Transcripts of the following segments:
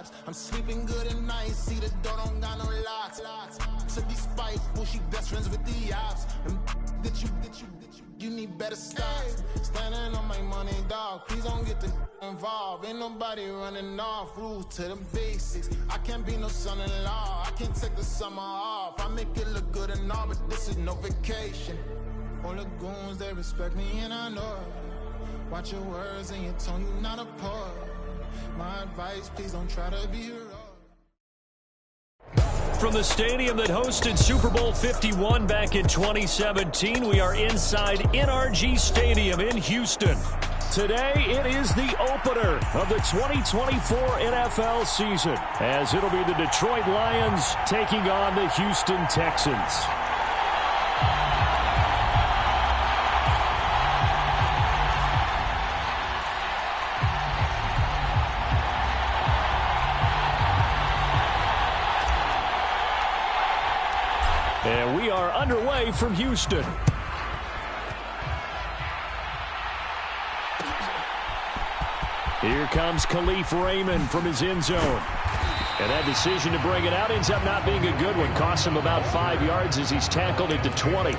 vibes. I'm sleeping good at night, see the door don't got no locks. To be spiteful, she best friends with the ops. And you need better stop. Standing on my money, dog. Please don't get the involved. Ain't nobody running off. Rules to the basics. I can't be no son-in-law. I can't take the summer off. I make it look good and all, but this is no vacation. All the goons, they respect me and I know it. Watch your words and your tone, you not a poet. My advice, please don't try to be heroic. From the stadium that hosted Super Bowl 51 back in 2017, we are inside NRG Stadium in Houston. Today, it is the opener of the 2024 NFL season, as it'll be the Detroit Lions taking on the Houston Texans. And we are underway from Houston. Here comes Khalif Raymond from his end zone. And that decision to bring it out ends up not being a good one. Costs him about 5 yards as he's tackled at the 20.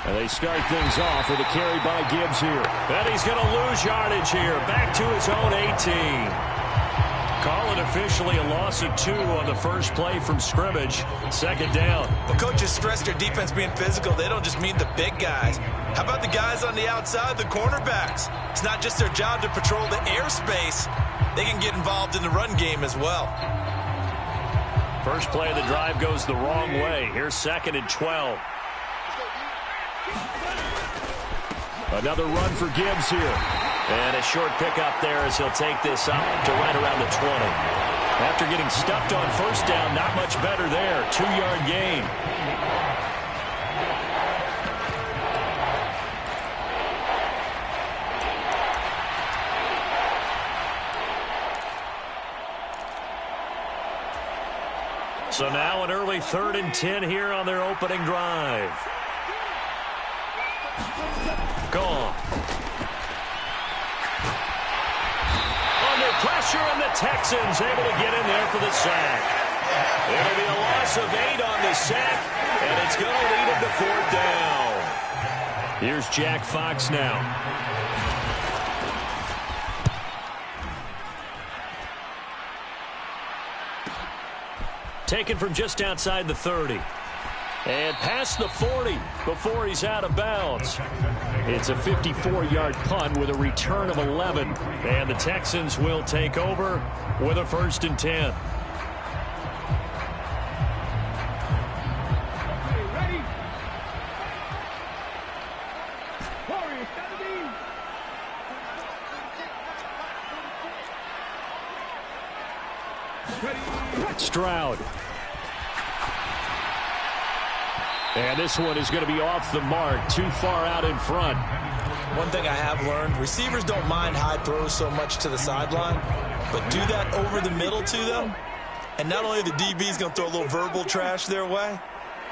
They start things off with a carry by Gibbs here. And he's going to lose yardage here. Back to his own 18. Call it officially a loss of 2 on the first play from scrimmage. Second down. Well, coaches stress their defense being physical. They don't just mean the big guys. How about the guys on the outside, the cornerbacks? It's not just their job to patrol the airspace. They can get involved in the run game as well. First play of the drive goes the wrong way. Here's 2nd and 12. Another run for Gibbs here. And a short pickup there as he'll take this up to right around the 20. After getting stuffed on first down, not much better there. 2-yard gain. So now an early 3rd and 10 here on their opening drive. Gone. Under pressure, and the Texans able to get in there for the sack. It'll be a loss of 8 on the sack, and it's going to lead him to 4th down. Here's Jack Fox now. Taken from just outside the 30. And past the 40 before he's out of bounds. It's a 54-yard punt with a return of 11. And the Texans will take over with a 1st and 10. Stroud. And this one is going to be off the mark, too far out in front. One thing I have learned, receivers don't mind high throws so much to the sideline, but do that over the middle to them, and not only are the DBs going to throw a little verbal trash their way,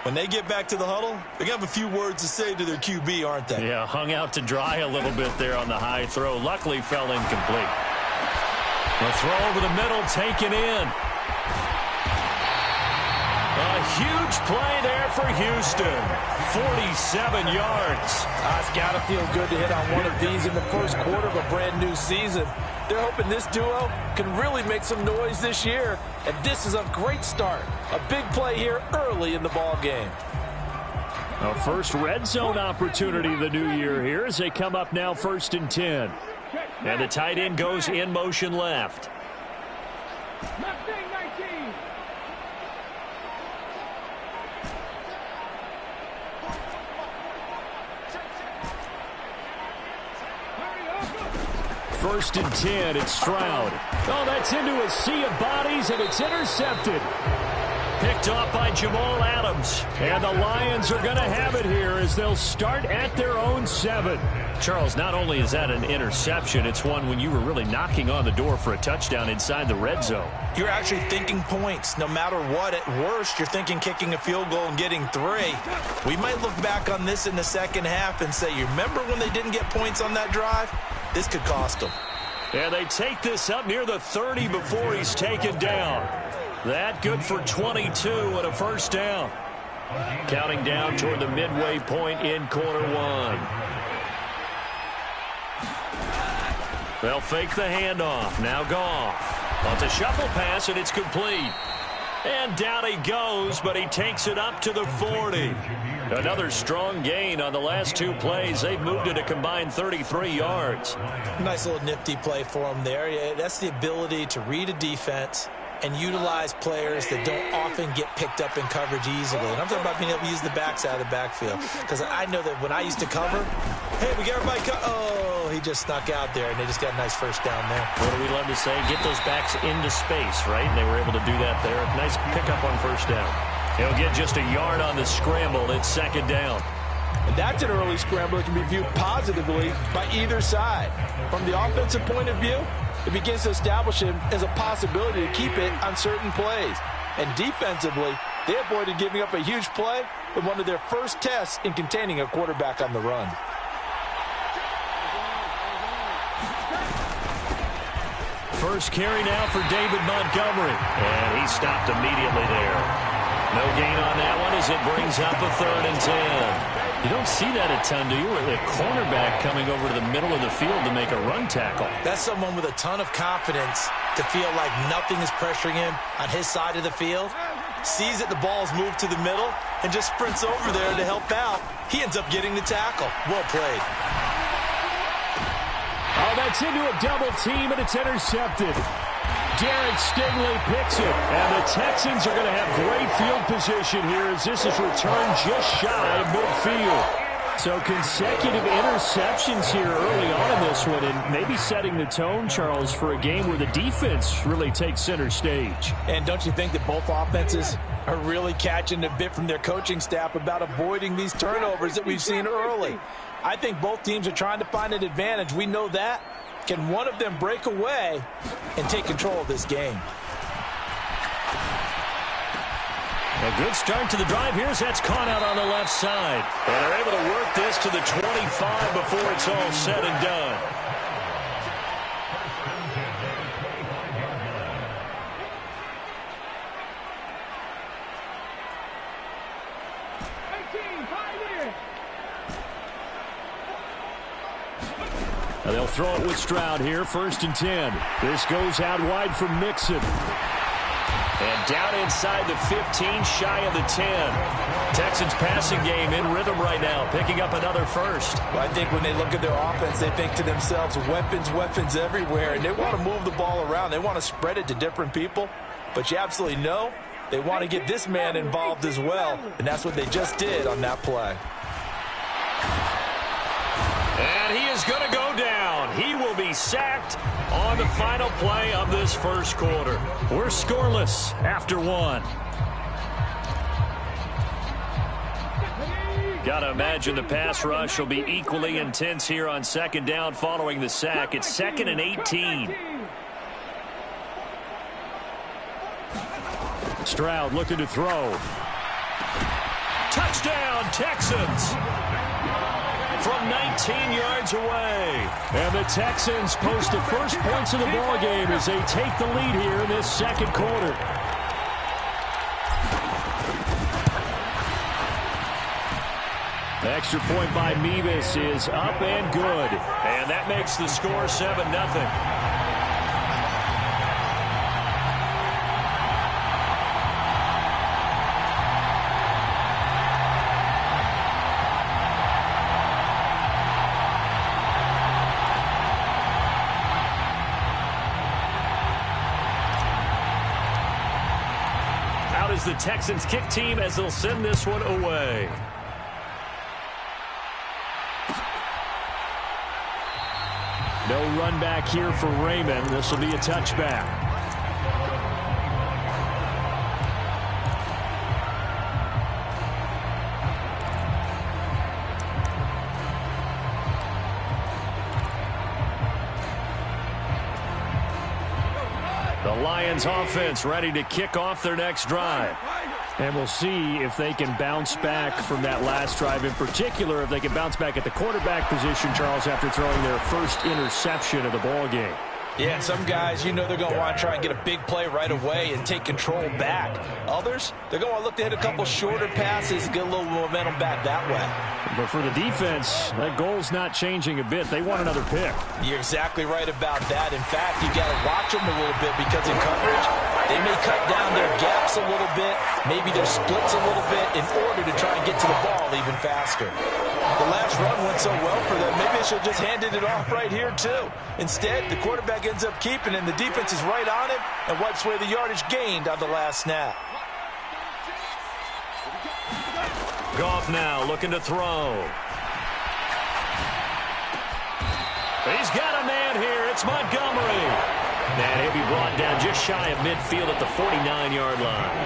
when they get back to the huddle, they're going to have a few words to say to their QB, aren't they? Yeah, hung out to dry a little bit there on the high throw. Luckily fell incomplete. The throw over the middle, taken in. A huge play there for Houston. 47 yards. It's got to feel good to hit on one of these in the first quarter of a brand-new season. They're hoping this duo can really make some noise this year, and this is a great start. A big play here early in the ball game. A first red zone opportunity the new year here as they come up now 1st and 10. And the tight end goes in motion left. First and 10, it's Stroud. Oh, that's into a sea of bodies, and it's intercepted. Picked off by Jamal Adams. And the Lions are going to have it here as they'll start at their own 7. Charles, not only is that an interception, it's one when you were really knocking on the door for a touchdown inside the red zone. You're actually thinking points. No matter what, at worst, you're thinking kicking a field goal and getting 3. We might look back on this in the second half and say, you remember when they didn't get points on that drive? This could cost them. And they take this up near the 30 before he's taken down. That good for 22 and a first down. Counting down toward the midway point in quarter 1. They'll fake the handoff. Now Goff. On the shuffle pass, and it's complete. And down he goes, but he takes it up to the 40. Another strong gain on the last 2 plays. They've moved it a combined 33 yards. Nice little nifty play for him there. Yeah, that's the ability to read a defense and utilize players that don't often get picked up in coverage easily. And I'm talking about being able to use the backside of the backfield. Because I know that when I used to cover, hey, we got everybody oh, he just snuck out there, and they just got a nice first down there. What do we love to say? Get those backs into space, right? And they were able to do that there. Nice pickup on first down. He'll get just a yard on the scramble. It's second down. And that's an early scramble that can be viewed positively by either side. From the offensive point of view, it begins to establish him as a possibility to keep it on certain plays. And defensively, they avoided giving up a huge play with one of their first tests in containing a quarterback on the run. First carry now for David Montgomery. And he stopped immediately there. No gain on that one as it brings up a 3rd and 10. You don't see that a ton, do you? Where the cornerback coming over to the middle of the field to make a run tackle. That's someone with a ton of confidence to feel like nothing is pressuring him on his side of the field. Sees that the ball's moved to the middle and just sprints over there to help out. He ends up getting the tackle. Well played. Oh, that's into a double team, and it's intercepted. Derek Stingley picks it, and the Texans are going to have great field position here as this is returned just shy of midfield. So consecutive interceptions here early on in this one, and maybe setting the tone, Charles, for a game where the defense really takes center stage. And don't you think that both offenses are really catching a bit from their coaching staff about avoiding these turnovers that we've seen early? I think both teams are trying to find an advantage. We know that. Can one of them break away and take control of this game? A good start to the drive here as that's caught out on the left side. And they're able to work this to the 25 before it's all said and done. Now they'll throw it with Stroud here, 1st and 10. This goes out wide for Mixon. And down inside the 15, shy of the 10. Texans passing game in rhythm right now, picking up another first. Well, I think when they look at their offense, they think to themselves, weapons everywhere, and they want to move the ball around. They want to spread it to different people, but you absolutely know they want to get this man involved as well, and that's what they just did on that play. And he is going to go down. He will be sacked on the final play of this first quarter. We're scoreless after 1. Got to imagine the pass rush will be equally intense here on second down following the sack. It's 2nd and 18. Stroud looking to throw. Touchdown, Texans! From 19 yards away. And the Texans post the first points of the ball game as they take the lead here in this second quarter. Extra point by Mevis is up and good. And that makes the score 7-0. is the Texans kick team as they'll send this one away. No run back here for Raymond. This will be a touchback. The Lions offense ready to kick off their next drive. And we'll see if they can bounce back from that last drive. In particular, if they can bounce back at the quarterback position, Charles, after throwing their first interception of the ball game. Yeah, and some guys, you know they're going to want to try and get a big play right away and take control back. Others, they're going to look to hit a couple shorter passes and get a little momentum back that way. But for the defense, that goal's not changing a bit. They want another pick. You're exactly right about that. In fact, you got to watch them a little bit because in coverage, they may cut down their gaps a little bit, maybe their splits a little bit in order to try and get to the ball even faster. The last run went so well for them, maybe they should have just handed it off right here too. Instead, the quarterback ends up keeping it, and the defense is right on him and wipes away the yardage gained on the last snap. Goff now looking to throw. He's got a man here. It's Montgomery. And he'll be brought down just shy of midfield at the 49-yard line.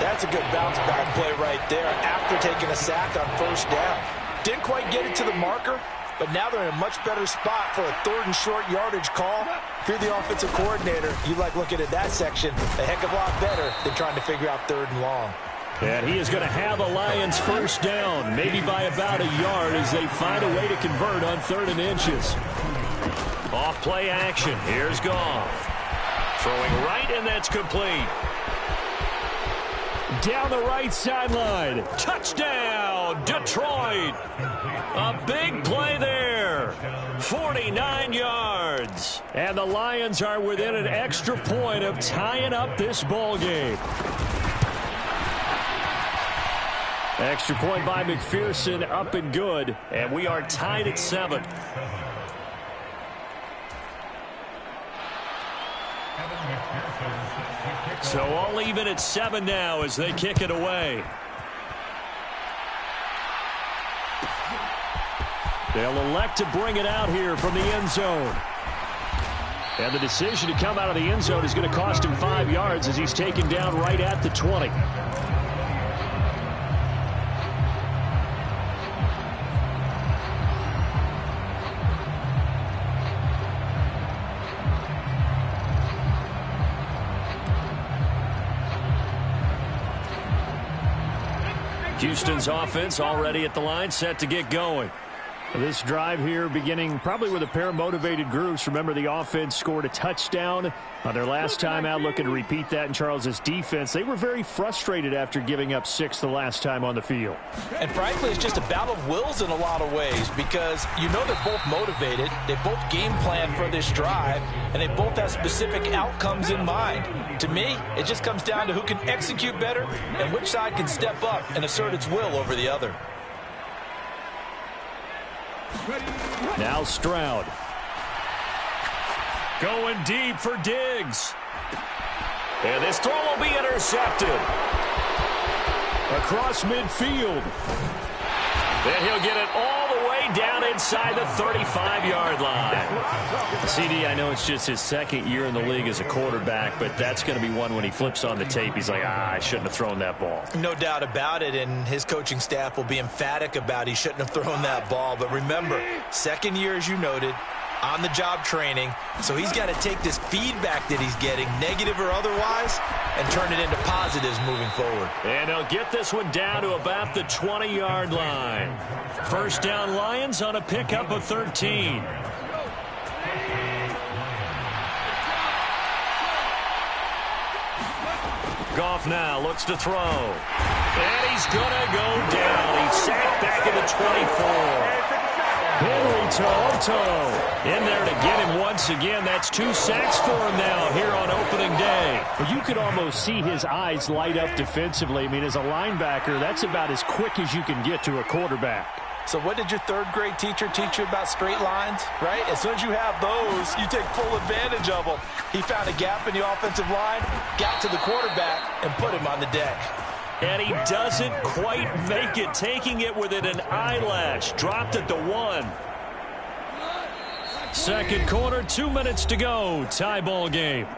That's a good bounce-back play right there after taking a sack on first down. Didn't quite get it to the marker, but now they're in a much better spot for a third and short yardage call. If you're the offensive coordinator, you like looking at that section a heck of a lot better than trying to figure out third and long. And he is going to have the Lions first down, maybe by about a yard as they find a way to convert on 3rd and inches. Off play action. Here's Goff. Throwing right, and that's complete. Down the right sideline. Touchdown, Detroit. A big play there. 49 yards. And the Lions are within an extra point of tying up this ball game. Extra point by McPherson, up and good. And we are tied at 7. So all even at 7 now as they kick it away. They'll elect to bring it out here from the end zone. And the decision to come out of the end zone is going to cost him 5 yards as he's taken down right at the 20. Houston's offense already at the line, set to get going. This drive here beginning probably with a pair of motivated groups. Remember, the offense scored a touchdown on their last time out, looking to repeat that in Charles's defense. They were very frustrated after giving up 6 the last time on the field. And frankly, it's just a battle of wills in a lot of ways because you know they're both motivated. They both game plan for this drive, and they both have specific outcomes in mind. To me, it just comes down to who can execute better and which side can step up and assert its will over the other. Now Stroud. Going deep for Diggs. And this throw will be intercepted. Across midfield. Then he'll get it all the way down inside the 35-yard line. CD, I know it's just his second year in the league as a quarterback, but that's going to be one when he flips on the tape. He's like, I shouldn't have thrown that ball. No doubt about it, and his coaching staff will be emphatic about he shouldn't have thrown that ball. But remember, second year, as you noted, on-the-job training, so he's got to take this feedback that he's getting, negative or otherwise, and turn it into positives moving forward. And he'll get this one down to about the 20-yard line. First down Lions on a pickup of 13. Goff now looks to throw. And he's going to go down. He's sacked back at the 24. Henry Toto in there to get him once again. That's 2 sacks for him now here on opening day. Well, you could almost see his eyes light up defensively. I mean, as a linebacker, that's about as quick as you can get to a quarterback. So what did your third-grade teacher teach you about straight lines, right? As soon as you have those, you take full advantage of them. He found a gap in the offensive line, got to the quarterback, and put him on the deck. And he doesn't quite make it, taking it within an eyelash. Dropped at the 1. Second quarter, 2 minutes to go. Tie ball game.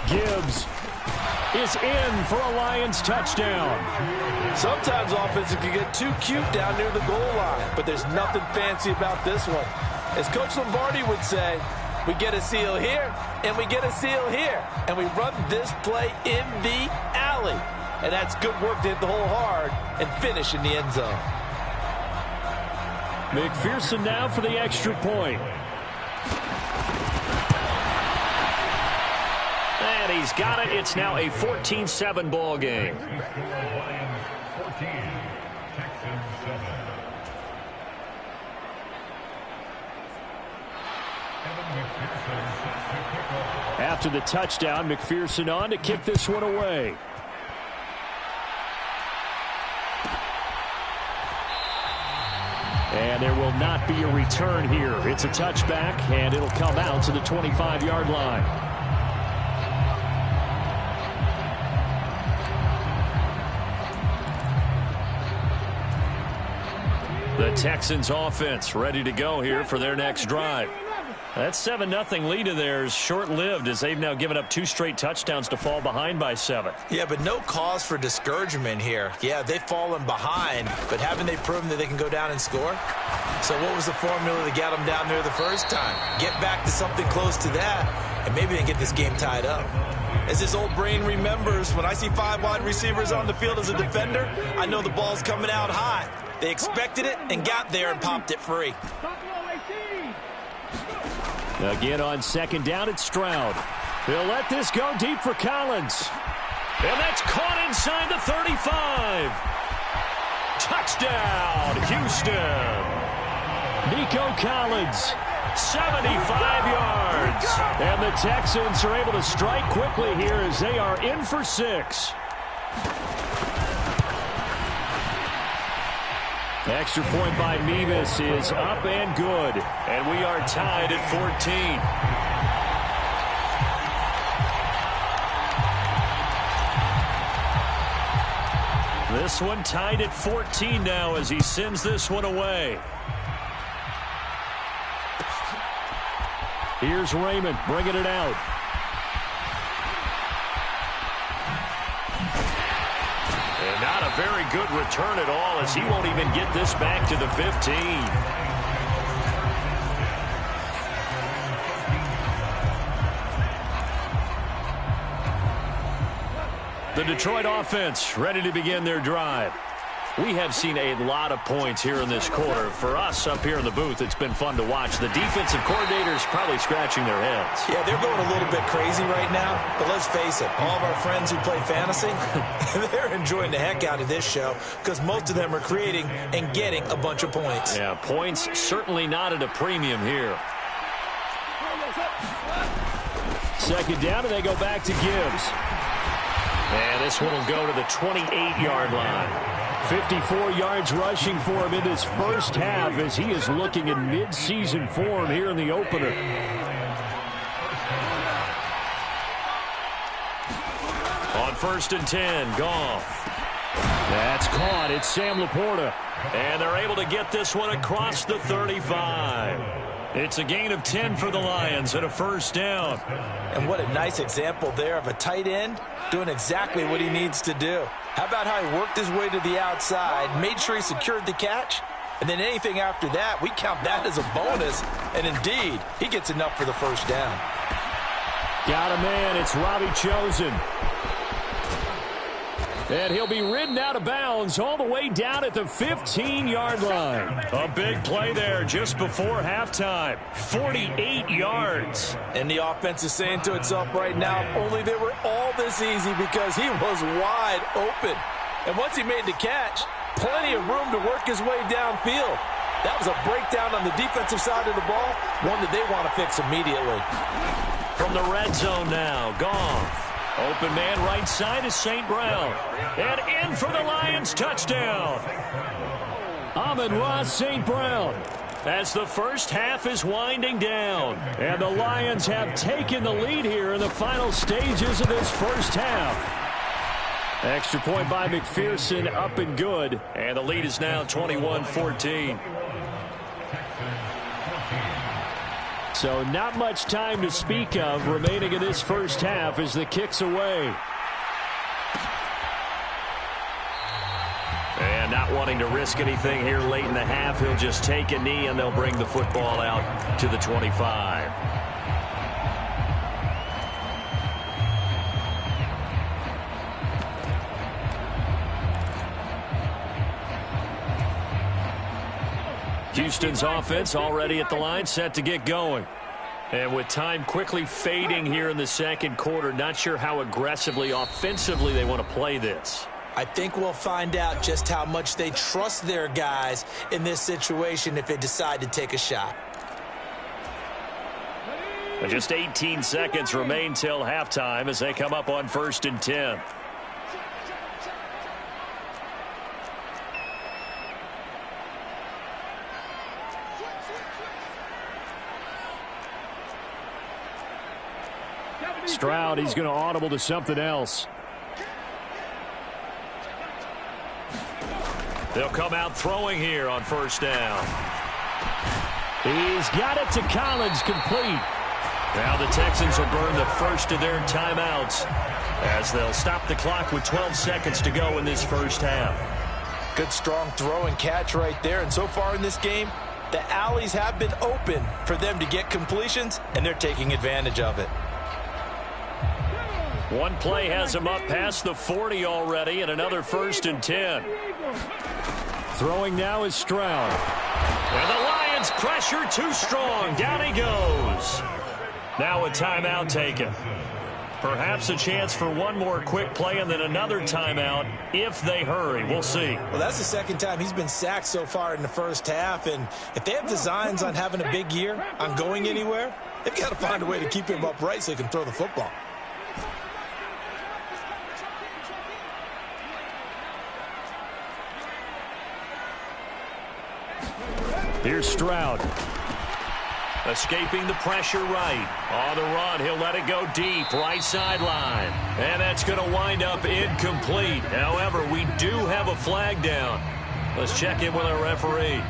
Gibbs is in for a Lions touchdown. Sometimes offenses can get too cute down near the goal line, but there's nothing fancy about this one. As Coach Lombardi would say, we get a seal here, and we get a seal here, and we run this play in the alley. And that's good work to hit the hole hard and finish in the end zone. McPherson now for the extra point. And he's got it. It's now a 14-7 ball game. After the touchdown, McPherson on to kick this one away. And there will not be a return here. It's a touchback, and it'll come out to the 25-yard line. The Texans offense ready to go here for their next drive. That 7-0 lead of theirs short-lived as they've now given up 2 straight touchdowns to fall behind by 7. Yeah, but no cause for discouragement here. Yeah, they've fallen behind, but haven't they proven that they can go down and score? So what was the formula to get them down there the first time? Get back to something close to that, and maybe they can get this game tied up. As his old brain remembers, when I see 5 wide receivers on the field as a defender, I know the ball's coming out hot. They expected it and got there and popped it free. Again on second down, it's Stroud. He'll let this go deep for Collins. And that's caught inside the 35. Touchdown, Houston. Nico Collins, 75 yards. And the Texans are able to strike quickly here as they are in for 6. Extra point by Mevis is up and good. And we are tied at 14. This one tied at 14 now as he sends this one away. Here's Raymond bringing it out. And not a very good return at all as he won't even get this back to the 15. The Detroit offense ready to begin their drive. We have seen a lot of points here in this quarter. For us up here in the booth, it's been fun to watch. The defensive coordinators probably scratching their heads. Yeah, they're going a little bit crazy right now. But let's face it, all of our friends who play fantasy, they're enjoying the heck out of this show because most of them are creating and getting a bunch of points. Yeah, points certainly not at a premium here. Second down, and they go back to Gibbs. And this one will go to the 28-yard line. 54 yards rushing for him in this first half as he is looking in mid-season form here in the opener. On 1st and 10, Goff. That's caught. It's Sam Laporta. And they're able to get this one across the 35. It's a gain of 10 for the Lions and a first down. And what a nice example there of a tight end doing exactly what he needs to do. How about how he worked his way to the outside, made sure he secured the catch, and then anything after that, we count that as a bonus. And indeed, he gets enough for the first down. Got a man. It's Robbie Chosen. And he'll be ridden out of bounds all the way down at the 15-yard line. A big play there just before halftime. 48 yards. And the offense is saying to itself right now, only they were all this easy because he was wide open. And once he made the catch, plenty of room to work his way downfield. That was a breakdown on the defensive side of the ball, one that they want to fix immediately. From the red zone now, Goff. Open man right side is St. Brown. And in for the Lions touchdown. Amon-Ra St. Brown. As the first half is winding down. And the Lions have taken the lead here in the final stages of this first half. Extra point by McPherson, up and good. And the lead is now 21-14. So not much time to speak of remaining in this first half as the kick's away. And not wanting to risk anything here late in the half, he'll just take a knee and they'll bring the football out to the 25. Houston's offense already at the line, set to get going. And with time quickly fading here in the second quarter, not sure how aggressively, offensively they want to play this. I think we'll find out just how much they trust their guys in this situation if they decide to take a shot. Just 18 seconds remain till halftime as they come up on 1st and 10. Stroud, he's going to audible to something else. They'll come out throwing here on 1st down. He's got it to Collins, complete. Now the Texans will burn the first of their timeouts as they'll stop the clock with 12 seconds to go in this first half. Good strong throw and catch right there. And so far in this game, the alleys have been open for them to get completions, and they're taking advantage of it. One play has him up past the 40 already, and another 1st and 10. Throwing now is Stroud. And the Lions pressure too strong. Down he goes. Now a timeout taken. Perhaps a chance for one more quick play and then another timeout if they hurry. We'll see. Well, that's the second time he's been sacked so far in the first half, and if they have designs on having a big year, on going anywhere, they've got to find a way to keep him upright so he can throw the football. Here's Stroud. Escaping the pressure right. On the run, he'll let it go deep, right sideline. And that's going to wind up incomplete. However, we do have a flag down. Let's check in with our referee.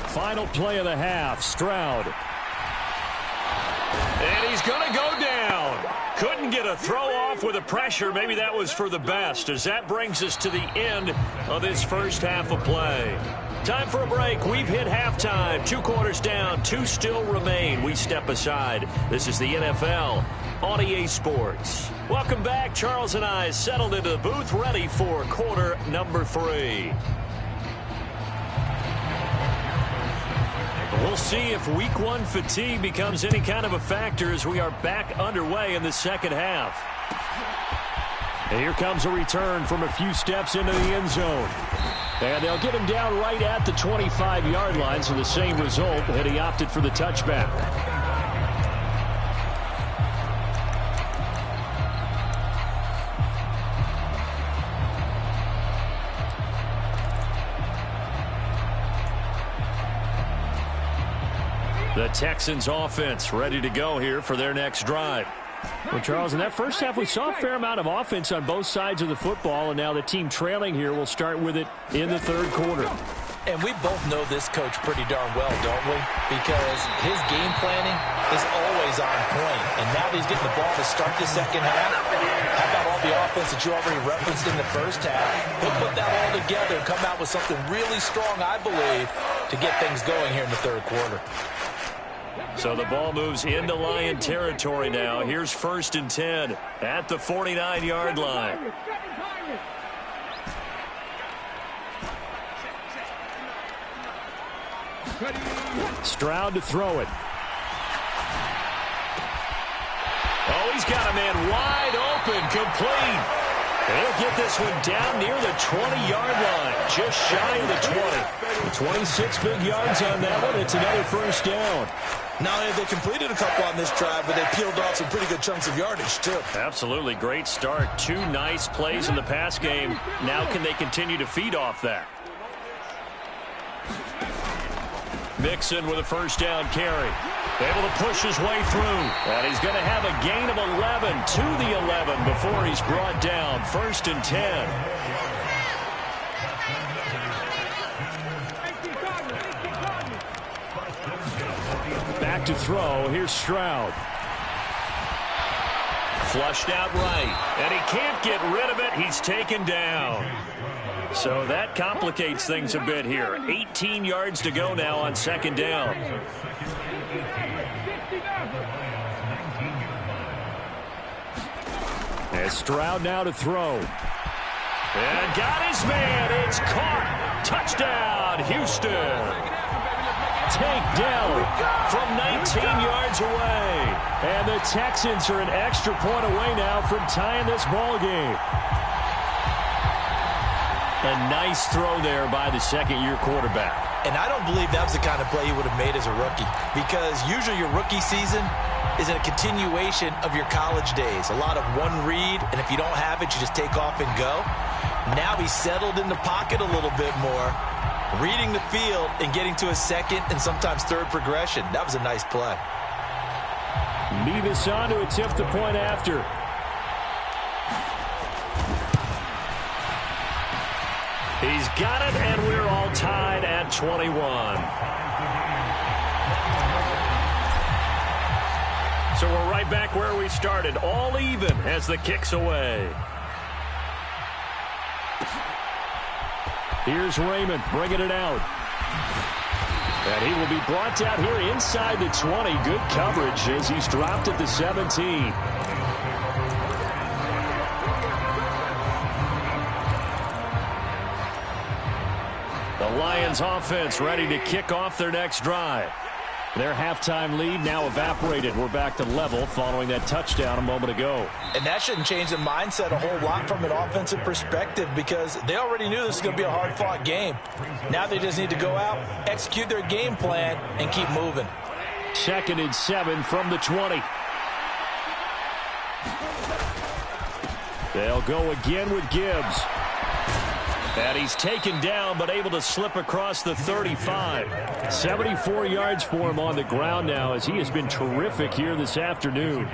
Final play of the half, Stroud. And he's going to go down. Couldn't get a throw off with the pressure. Maybe that was for the best, as that brings us to the end of this first half of play. Time for a break. We've hit halftime. 2 quarters down, 2 still remain. We step aside. This is the NFL on EA Sports. Welcome back. Charles and I settled into the booth, ready for quarter number 3. We'll see if week 1 fatigue becomes any kind of a factor as we are back underway in the second half. And here comes a return from a few steps into the end zone. And they'll get him down right at the 25-yard line, so the same result, and he opted for the touchback. The Texans offense ready to go here for their next drive. Well, Charles, in that first half, we saw a fair amount of offense on both sides of the football, and now the team trailing here will start with it in the third quarter. And we both know this coach pretty darn well, don't we? Because his game planning is always on point. And now that he's getting the ball to start the second half, how about all the offense that you already referenced in the first half? He'll put that all together and come out with something really strong, I believe, to get things going here in the third quarter. So the ball moves into Lion territory now. Here's 1st and 10 at the 49-yard line. Stroud to throw it. Oh, he's got a man wide open, complete. He'll get this one down near the 20-yard line, just shy of the 20. 26 big yards on that one. It's another 1st down. Not only have they completed a couple on this drive, but they peeled off some pretty good chunks of yardage, too. Absolutely. Great start. 2 nice plays in the pass game. Now can they continue to feed off that? Mixon with a 1st down carry. Able to push his way through. And he's going to have a gain of 11 to the 11 before he's brought down. 1st and 10. Back to throw. Here's Stroud. Flushed out right. And he can't get rid of it. He's taken down. So that complicates things a bit here. 18 yards to go now on 2nd down. And Stroud now to throw. And got his man. It's caught. Touchdown, Houston. Takedown from 19 yards away. And the Texans are an extra point away now from tying this ball game. A nice throw there by the 2nd-year quarterback. And I don't believe that was the kind of play he would have made as a rookie, because usually your rookie season is a continuation of your college days. A lot of one read, and if you don't have it, you just take off and go. Now he's settled in the pocket a little bit more, reading the field and getting to a 2nd and sometimes 3rd progression. That was a nice play. Mevis on to attempt the point after. He's got it, and we're all tied at 21. So we're right back where we started, all even as the kick's away. Here's Raymond bringing it out. And he will be brought down here inside the 20. Good coverage as he's dropped at the 17. The Lions offense ready to kick off their next drive. Their halftime lead now evaporated. We're back to level following that touchdown a moment ago. And that shouldn't change the mindset a whole lot from an offensive perspective, because they already knew this was going to be a hard-fought game. Now they just need to go out, execute their game plan, and keep moving. 2nd and 7 from the 20. They'll go again with Gibbs. And he's taken down, but able to slip across the 35. 74 yards for him on the ground now, as he has been terrific here this afternoon.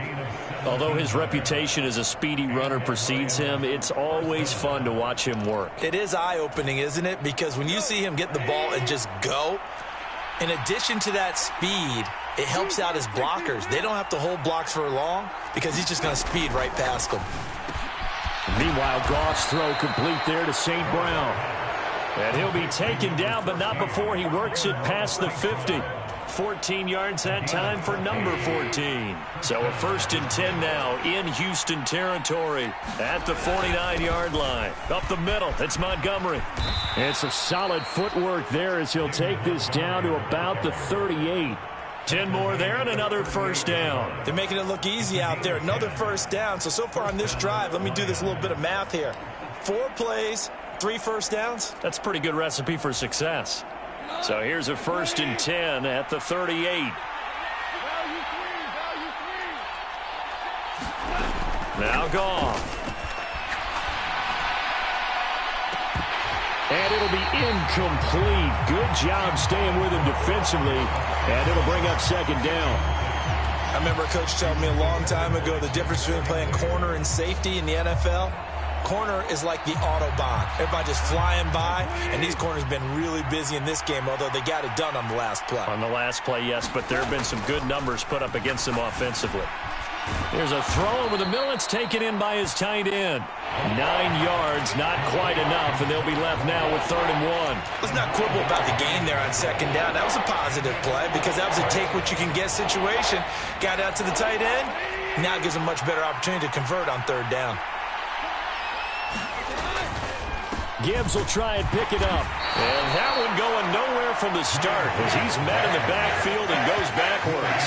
Although his reputation as a speedy runner precedes him, it's always fun to watch him work. It is eye-opening, isn't it? Because when you see him get the ball and just go, in addition to that speed, it helps out his blockers. They don't have to hold blocks for long because he's just going to speed right past them. Meanwhile, Goff's throw complete there to St. Brown. And he'll be taken down, but not before he works it past the 50. 14 yards that time for number 14. So a 1st and 10 now in Houston territory at the 49-yard line. Up the middle, it's Montgomery. And some solid footwork there as he'll take this down to about the 38. 10 more there and another 1st down. They're making it look easy out there. Another 1st down. So far on this drive, let me do this little bit of math here. 4 plays, 3 1st downs. That's a pretty good recipe for success. So here's a 1st and 10 at the 38. Now Goff. And it'll be incomplete. Good job staying with him defensively. And it'll bring up 2nd down. I remember a coach telling me a long time ago the difference between playing corner and safety in the NFL. Corner is like the Autobahn. Everybody just flying by, and these corners have been really busy in this game, although they got it done on the last play. On the last play, yes, but there have been some good numbers put up against them offensively. There's a throw over the middle. It's taken in by his tight end. 9 yards, not quite enough, and they'll be left now with 3rd and 1. Let's not quibble about the gain there on 2nd down. That was a positive play because that was a take-what-you-can-get situation. Got out to the tight end. Now it gives him much better opportunity to convert on 3rd down. Gibbs will try and pick it up. And that one going nowhere from the start as he's met in the backfield and goes backwards.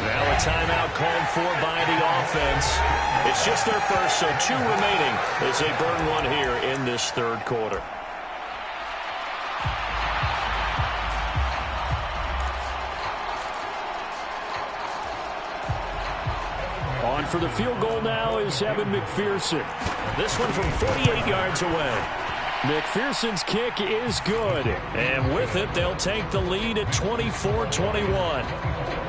Now a timeout called for by the offense. It's just their first, so 2 remaining as they burn one here in this 3rd quarter. On for the field goal now is Evan McPherson. This one from 48 yards away. McPherson's kick is good, and with it, they'll take the lead at 24-21.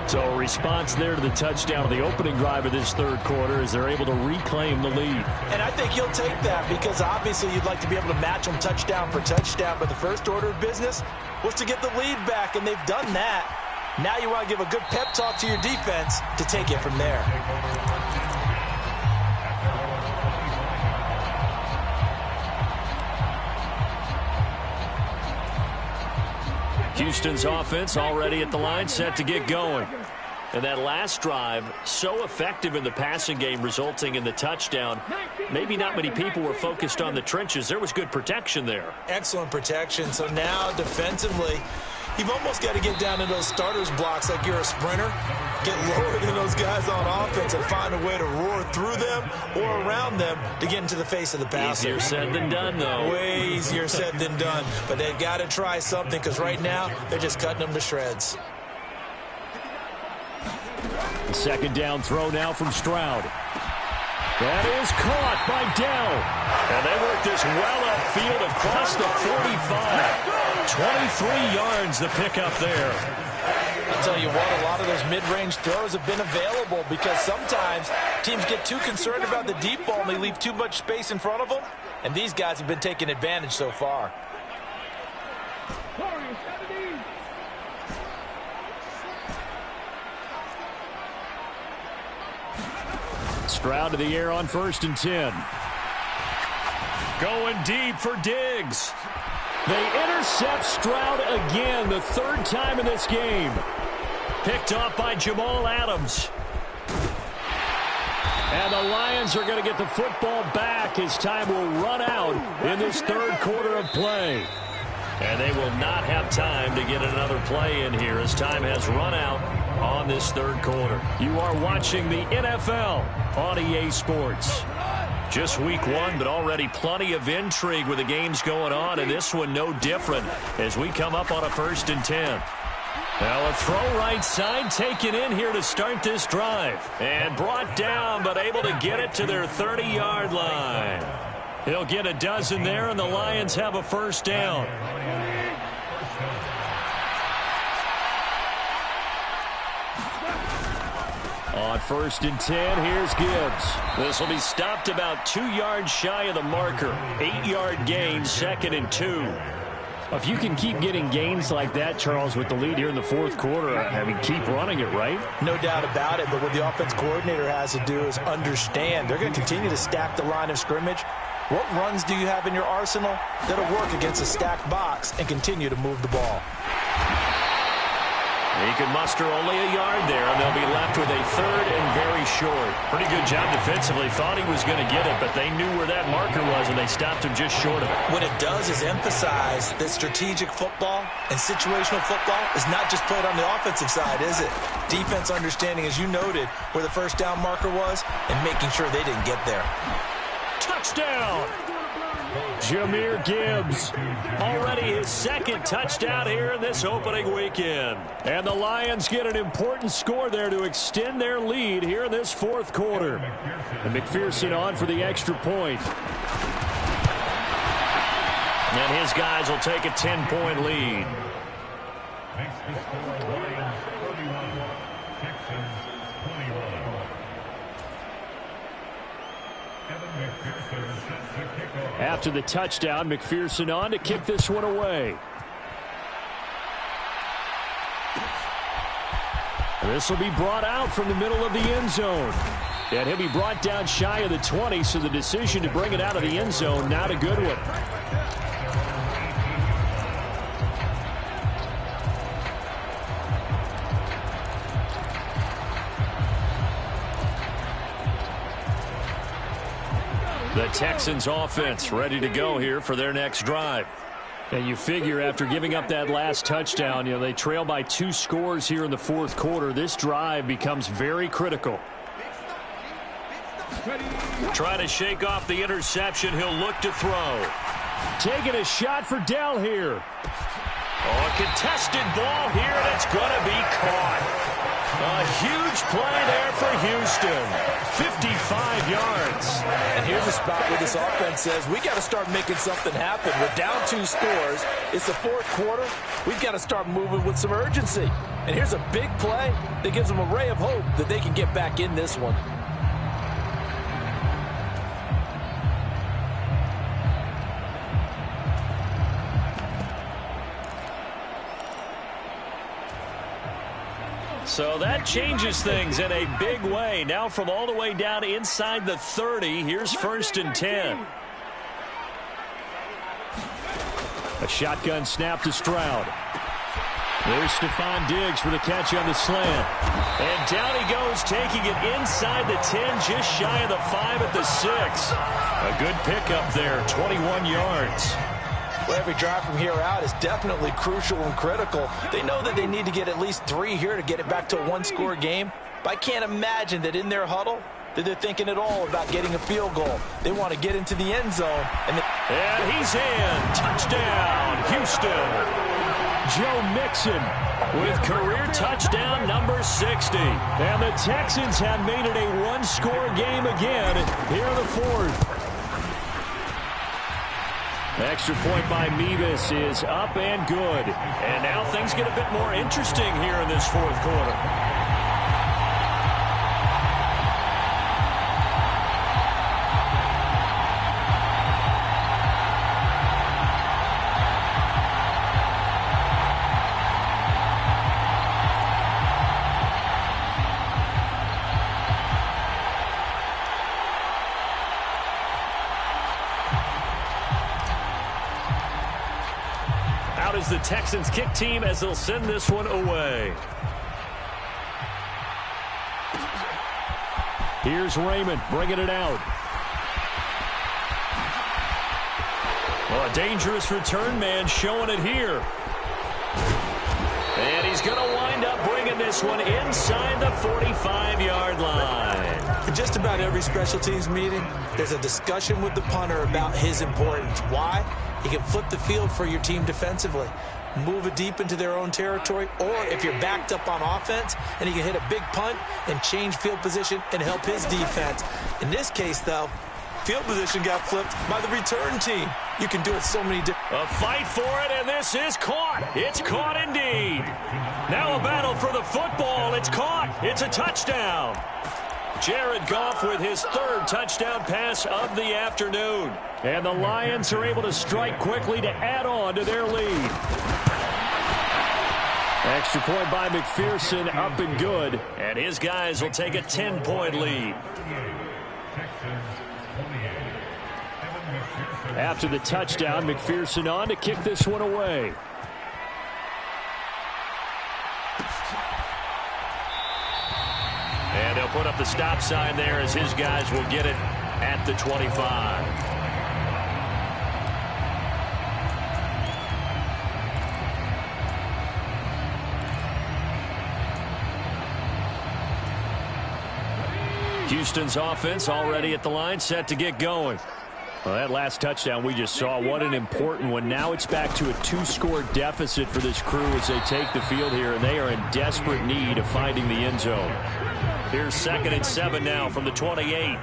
So a response there to the touchdown of the opening drive of this 3rd quarter as they're able to reclaim the lead. And I think he'll take that because obviously you'd like to be able to match them touchdown for touchdown, but the first order of business was to get the lead back, and they've done that. Now you want to give a good pep talk to your defense to take it from there. Houston's offense already at the line, set to get going. And that last drive, so effective in the passing game, resulting in the touchdown. Maybe not many people were focused on the trenches. There was good protection there. Excellent protection. So now defensively, you've almost got to get down to those starters blocks like you're a sprinter. Get lower than those guys on offense and find a way to roar through them or around them to get into the face of the passer. Easier said than done, though. Way easier said than done. But they've got to try something because right now they're just cutting them to shreds. The 2nd down throw now from Stroud. That is caught by Dell. And they work this well upfield across the 45. 23 yards the pickup there. I'll tell you what, a lot of those mid-range throws have been available because sometimes teams get too concerned about the deep ball and they leave too much space in front of them. And these guys have been taking advantage so far. Stroud to the air on 1st and 10. Going deep for Diggs. They intercept Stroud again, the 3rd time in this game. Picked off by Jamal Adams. And the Lions are going to get the football back as time will run out in this 3rd quarter of play. And they will not have time to get another play in here as time has run out on this 3rd quarter. You are watching the NFL on EA Sports. Just week 1, but already plenty of intrigue with the games going on, and this one no different as we come up on a 1st and 10. Now a throw right side taken in here to start this drive. And brought down, but able to get it to their 30-yard line. He'll get a dozen there, and the Lions have a 1st down. On 1st and 10, here's Gibbs. This will be stopped about 2 yards shy of the marker. 8-yard gain, 2nd and 2. If you can keep getting gains like that, Charles, with the lead here in the 4th quarter, I mean, keep running it, right? No doubt about it, but what the offense coordinator has to do is understand. They're going to continue to stack the line of scrimmage. What runs do you have in your arsenal that'll work against a stacked box and continue to move the ball? He can muster only a yard there, and they'll be left with a 3rd and very short. Pretty good job defensively. Thought he was going to get it, but they knew where that marker was, and they stopped him just short of it. What it does is emphasize that strategic football and situational football is not just played on the offensive side, is it? Defense understanding, as you noted, where the 1st down marker was and making sure they didn't get there. Touchdown! Jahmyr Gibbs, already his 2nd touchdown here in this opening weekend. And the Lions get an important score there to extend their lead here in this 4th quarter. And McPherson on for the extra point. And his guys will take a 10-point lead. After the touchdown, McPherson on to kick this one away. This will be brought out from the middle of the end zone. And he'll be brought down shy of the 20, so the decision to bring it out of the end zone, not a good one. The Texans offense ready to go here for their next drive. And you figure after giving up that last touchdown, they trail by 2 scores here in the fourth quarter. This drive becomes very critical. Trying to shake off the interception. He'll look to throw. Taking a shot for Dell here. Oh, a contested ball here, and it's going to be caught. A huge play there for Houston. 55 yards. And here's a spot where this offense says, we got to start making something happen. We're down 2 scores. It's the fourth quarter. We've got to start moving with some urgency. And here's a big play that gives them a ray of hope that they can get back in this one. So that changes things in a big way. Now from all the way down inside the 30, here's 1st and 10. A shotgun snap to Stroud. There's Stephon Diggs for the catch on the slant. And down he goes, taking it inside the 10, just shy of the 5 at the 6. A good pickup there, 21 yards. Well, every drive from here out is definitely crucial and critical. They know that they need to get at least 3 here to get it back to a 1-score game. But I can't imagine that in their huddle that they're thinking at all about getting a field goal. They want to get into the end zone. And he's in. Touchdown, Houston. Joe Mixon with career touchdown number 60. And the Texans have made it a 1-score game again here in the fourth. Extra point by Mevis is up and good. And now things get a bit more interesting here in this fourth quarter. Is the Texans kick team as they'll send this one away. Here's Raymond bringing it out. Well, a dangerous return man showing it here. And he's going to wind up bringing this one inside the 45-yard line. In just about every special teams meeting, there's a discussion with the punter about his importance. Why? He can flip the field for your team defensively, move it deep into their own territory, or if you're backed up on offense, and he can hit a big punt and change field position and help his defense. In this case, though, field position got flipped by the return team. You can do it so many different. A fight for it, and this is caught. It's caught indeed. Now a battle for the football. It's caught. It's a touchdown. Jared Goff with his 3rd touchdown pass of the afternoon. And the Lions are able to strike quickly to add on to their lead. Extra point by McPherson, up and good. And his guys will take a 10-point lead. After the touchdown, McPherson on to kick this one away. And they'll put up the stop sign there as his guys will get it at the 25. Houston's offense already at the line, set to get going. Well, that last touchdown we just saw, what an important one. Now it's back to a 2-score deficit for this crew as they take the field here, and they are in desperate need of finding the end zone. Here's 2nd and 7 now from the 28.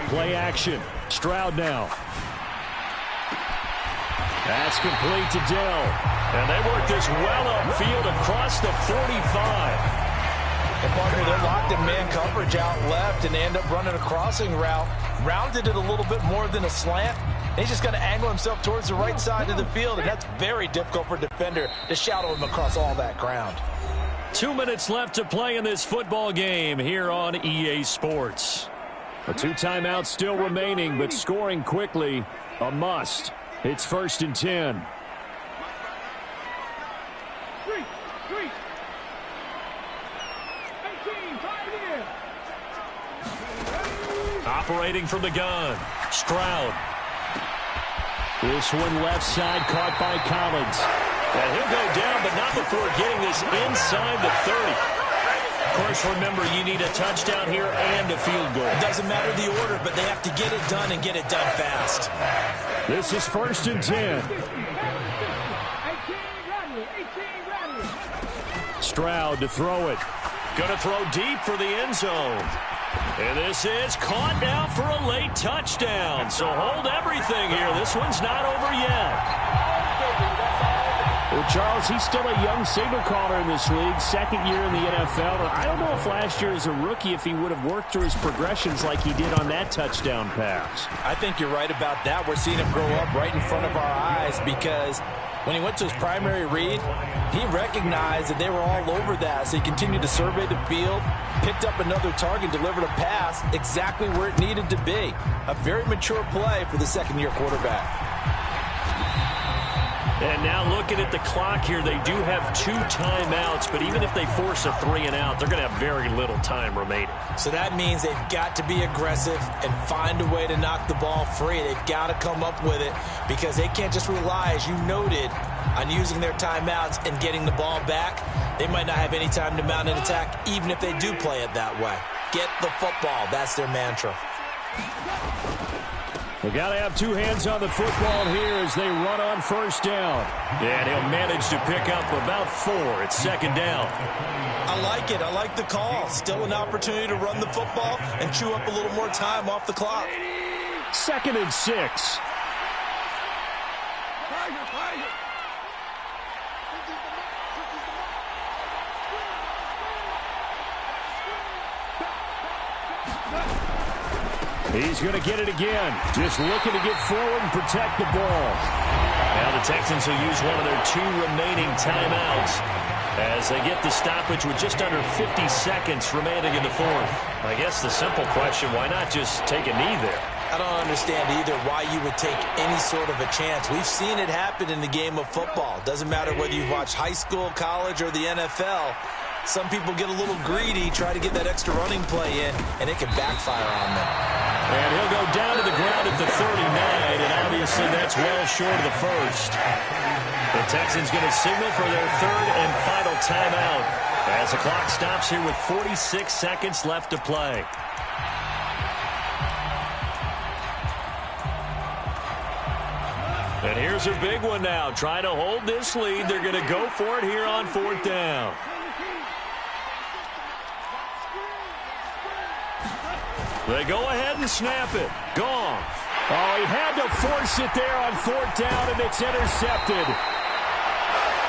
Play action. Stroud now. That's complete to Dell. And they work this well upfield across the 45. And partner, they're locked in man coverage out left, and they end up running a crossing route. Rounded it a little bit more than a slant. He's just going to angle himself towards the right side of the field, and that's very difficult for a defender to shadow him across all that ground. 2 minutes left to play in this football game here on EA Sports. A 2 timeouts still remaining, but scoring quickly, a must. It's 1st and 10. Operating from the gun, Stroud. This one left side caught by Collins. And he'll go down, but not before getting this inside the 30. Of course, remember, you need a touchdown here and a field goal. It doesn't matter the order, but they have to get it done and get it done fast. This is 1st and 10. Stroud to throw it. Going to throw deep for the end zone. And this is caught now for a late touchdown. So hold everything here. This one's not over yet. Well, Charles, he's still a young signal caller in this league, 2nd year in the NFL. And I don't know if last year as a rookie, if he would have worked through his progressions like he did on that touchdown pass. I think you're right about that. We're seeing him grow up right in front of our eyes because when he went to his primary read, he recognized that they were all over that. So he continued to survey the field, picked up another target, delivered a pass exactly where it needed to be. A very mature play for the 2nd-year quarterback. And now looking at the clock here, they do have 2 timeouts, but even if they force a 3 and out, they're going to have very little time remaining. So that means they've got to be aggressive and find a way to knock the ball free. They've got to come up with it because they can't just rely, as you noted, on using their timeouts and getting the ball back. They might not have any time to mount an attack, even if they do play it that way. Get the football. That's their mantra. They got to have 2 hands on the football here as they run on 1st down. And he'll manage to pick up about 4. It's 2nd down. I like it. I like the call. Still an opportunity to run the football and chew up a little more time off the clock. 2nd and 6. He's going to get it again. Just looking to get forward and protect the ball. Now the Texans will use one of their 2 remaining timeouts as they get the stoppage with just under 50 seconds remaining in the 4th. I guess the simple question, why not just take a knee there? I don't understand either why you would take any sort of a chance. We've seen it happen in the game of football. Doesn't matter whether you've watched high school, college, or the NFL. Some people get a little greedy, try to get that extra running play in, and it can backfire on them. And he'll go down to the ground at the 39, and obviously that's well short of the 1st. The Texans going to signal for their 3rd and final timeout as the clock stops here with 46 seconds left to play. And here's a big one now. Trying to hold this lead. They're going to go for it here on 4th down. They go ahead and snap it. Gone. Oh, he had to force it there on 4th down, and it's intercepted.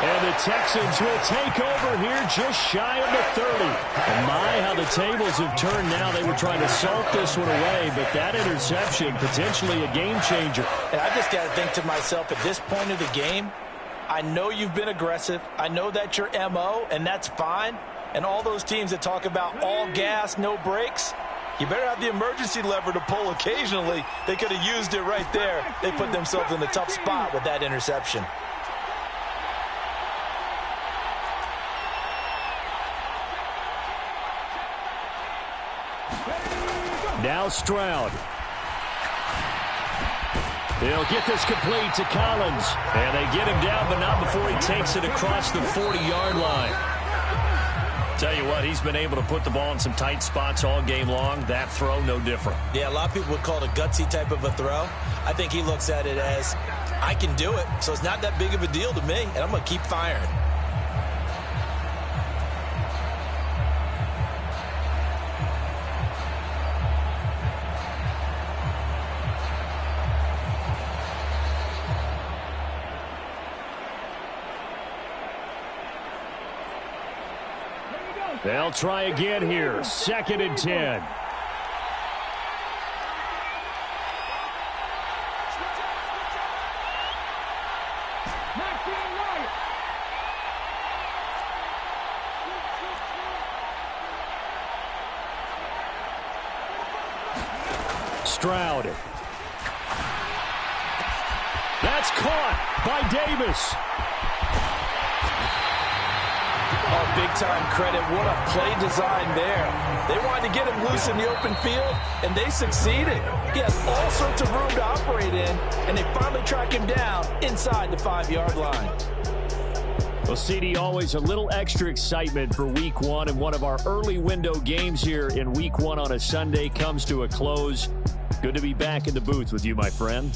And the Texans will take over here just shy of the 30. And my, how the tables have turned now. They were trying to salt this one away, but that interception, potentially a game changer. And I just got to think to myself, at this point of the game, I know you've been aggressive. I know that's your MO, and that's fine. And all those teams that talk about all gas, no brakes, you better have the emergency lever to pull occasionally. They could have used it right there. They put themselves in a tough spot with that interception. Now Stroud. They'll get this complete to Collins. And they get him down, but not before he takes it across the 40-yard line. Tell you what, he's been able to put the ball in some tight spots all game long. That throw, no different. Yeah, a lot of people would call it a gutsy type of a throw. I think he looks at it as, I can do it, so it's not that big of a deal to me, and I'm going to keep firing. They'll try again here. 2nd and 10. Stroud. That's caught by Davis. Oh, big-time credit. What a play design there. They wanted to get him loose in the open field, and they succeeded. He has all sorts of room to operate in, and they finally track him down inside the 5-yard line. Well, CD, always a little extra excitement for Week 1, and one of our early window games here in Week 1 on a Sunday comes to a close. Good to be back in the booth with you, my friend.